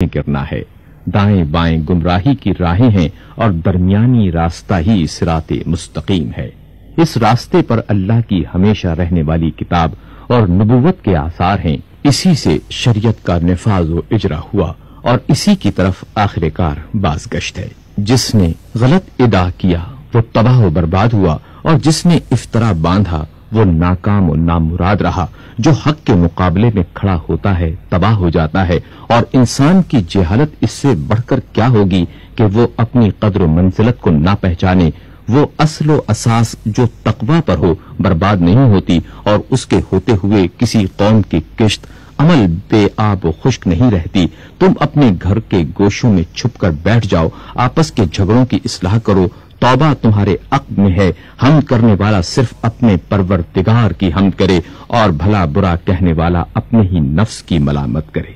کرنا ہے۔ دائیں بائیں گمراہی کی راہیں ہیں اور درمیانی راستہ ہی صراط مستقیم ہے۔ اس راستے پر اللہ کی ہمیشہ رہنے والی کتاب اور نبوت کے آثار ہیں۔ اسی سے شریعت کا نفاذ و اجرا ہوا اور اسی کی طرف آخر کار بازگشت ہے۔ جس نے غلط ادا کیا وہ تباہ و برباد ہوا، اور جس نے افطرا باندھا وہ ناکام و نامراد رہا۔ جو حق کے مقابلے میں کھڑا ہوتا ہے تباہ ہو جاتا ہے، اور انسان کی جہالت اس سے بڑھ کر کیا ہوگی کہ وہ اپنی قدر و منزلت کو نہ پہچانے۔ وہ اصل و اساس جو تقوی پر ہو برباد نہیں ہوتی، اور اس کے ہوتے ہوئے کسی قوم کی کشت عمل بے آب و خشک نہیں رہتی۔ تم اپنے گھر کے گوشوں میں چھپ کر بیٹھ جاؤ، آپس کے جھگڑوں کی اصلاح کرو۔ توبہ تمہارے عقد میں ہے، حمد کرنے والا صرف اپنے پروردگار کی حمد کرے، اور بھلا برا کہنے والا اپنے ہی نفس کی ملامت کرے۔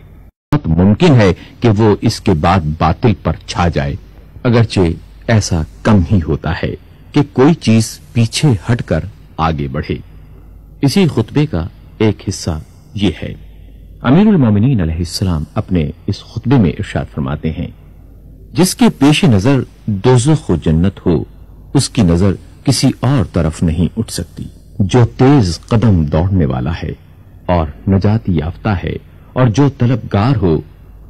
بہت ممکن ہے کہ وہ اس کے بعد باطل پر چھا جائے، اگرچہ ایسا کم ہی ہوتا ہے کہ کوئی چیز پیچھے ہٹ کر آگے بڑھے۔ اسی خطبے کا ایک حصہ یہ ہے۔ امیر المومنین علیہ السلام اپنے اس خطبے میں ارشاد فرماتے ہیں، جس کے پیش نظر دوزخ و جنت ہو، اس کی نظر کسی اور طرف نہیں اٹھ سکتی۔ جو تیز قدم دوڑنے والا ہے اور نجات یافتہ ہے، اور جو طلبگار ہو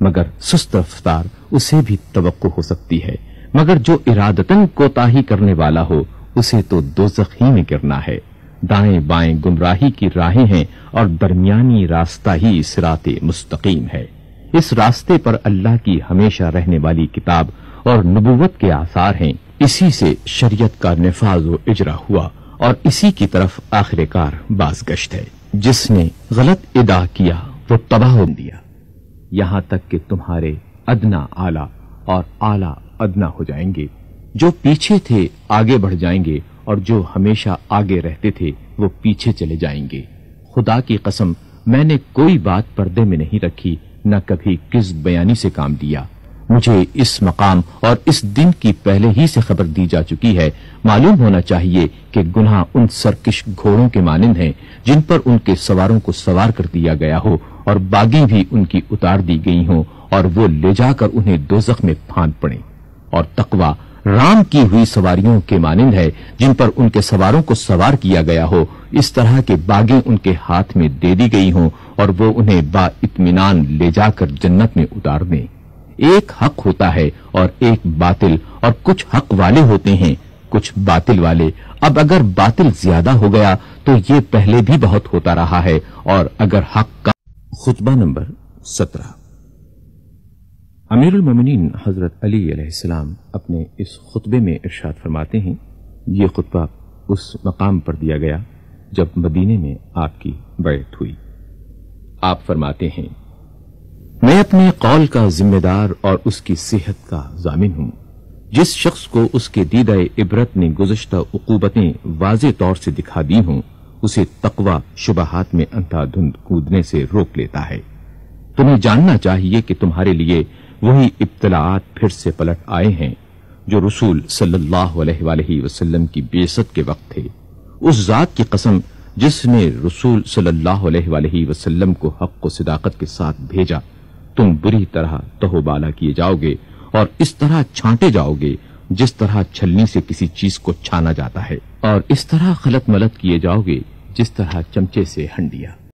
مگر سست رفتار، اسے بھی توقع ہو سکتی ہے، مگر جو ارادتاً کوتاہی کرنے والا ہو اسے تو دوزخ ہی میں گرنا ہے۔ دائیں بائیں گمراہی کی راہیں ہیں اور درمیانی راستہ ہی صراط مستقیم ہے۔ اس راستے پر اللہ کی ہمیشہ رہنے والی کتاب اور نبوت کے آثار ہیں۔ اسی سے شریعت کا نفاذ و اجرا ہوا اور اسی کی طرف آخر کار بازگشت ہے۔ جس نے غلط ادا کیا وہ تباہ ہو دیا، یہاں تک کہ تمہارے ادنا اعلی اور اعلی ادنا ہو جائیں گے۔ جو پیچھے تھے آگے بڑھ جائیں گے، اور جو ہمیشہ آگے رہتے تھے وہ پیچھے چلے جائیں گے۔ خدا کی قسم، میں نے کوئی بات پردے میں نہیں رکھی، نہ کبھی کذب بیانی سے کام لیا۔ مجھے اس مقام اور اس دن کی پہلے ہی سے خبر دی جا چکی ہے۔ معلوم ہونا چاہیے کہ گناہ ان سرکش گھوڑوں کے مانند ہیں جن پر ان کے سواروں کو سوار کر دیا گیا ہو، اور باگیں بھی ان کی اتار دی گئی ہوں، اور وہ لے جا کر انہیں دوزخ میں پھاند پڑیں۔ اور تقوی رام کی ہوئی سواریوں کے مانند ہے جن پر ان کے سواروں کو سوار کیا گیا ہو، اس طرح کے باگیں ان کے ہاتھ میں دے دی گئی ہوں، اور وہ انہیں با اطمینان لے جا کر جنت میں اتار دیں۔ ایک حق ہوتا ہے اور ایک باطل، اور کچھ حق والے ہوتے ہیں کچھ باطل والے۔ اب اگر باطل زیادہ ہو گیا تو یہ پہلے بھی بہت ہوتا رہا ہے، اور اگر حق کا خطبہ نمبر 17۔ امیر المومنین حضرت علی علیہ السلام اپنے اس خطبے میں ارشاد فرماتے ہیں، یہ خطبہ اس مقام پر دیا گیا جب مدینے میں آپ کی بیعت ہوئی۔ آپ فرماتے ہیں، میں اپنے قول کا ذمہ دار اور اس کی صحت کا ضامن ہوں۔ جس شخص کو اس کے دیدہ عبرت نے گزشتہ عقوبتیں واضح طور سے دکھا دی ہوں، اسے تقوی شبہات میں اندھا دھند کودنے سے روک لیتا ہے۔ تمہیں جاننا چاہیے کہ تمہارے لیے وہی ابتلاعات پھر سے پلٹ آئے ہیں جو رسول صلی اللہ علیہ وآلہ وسلم کی بعثت کے وقت تھے۔ اس ذات کی قسم جس نے رسول صلی اللہ علیہ وآلہ وسلم کو حق و صداقت کے ساتھ بھیجا، تم بری طرح تہو بالا کیے جاؤ گے، اور اس طرح چھانٹے جاؤ گے جس طرح چھلنی سے کسی چیز کو چھانا جاتا ہے، اور اس طرح خلط ملط کیے جاؤ گے جس طرح چمچے سے ہنڈیا۔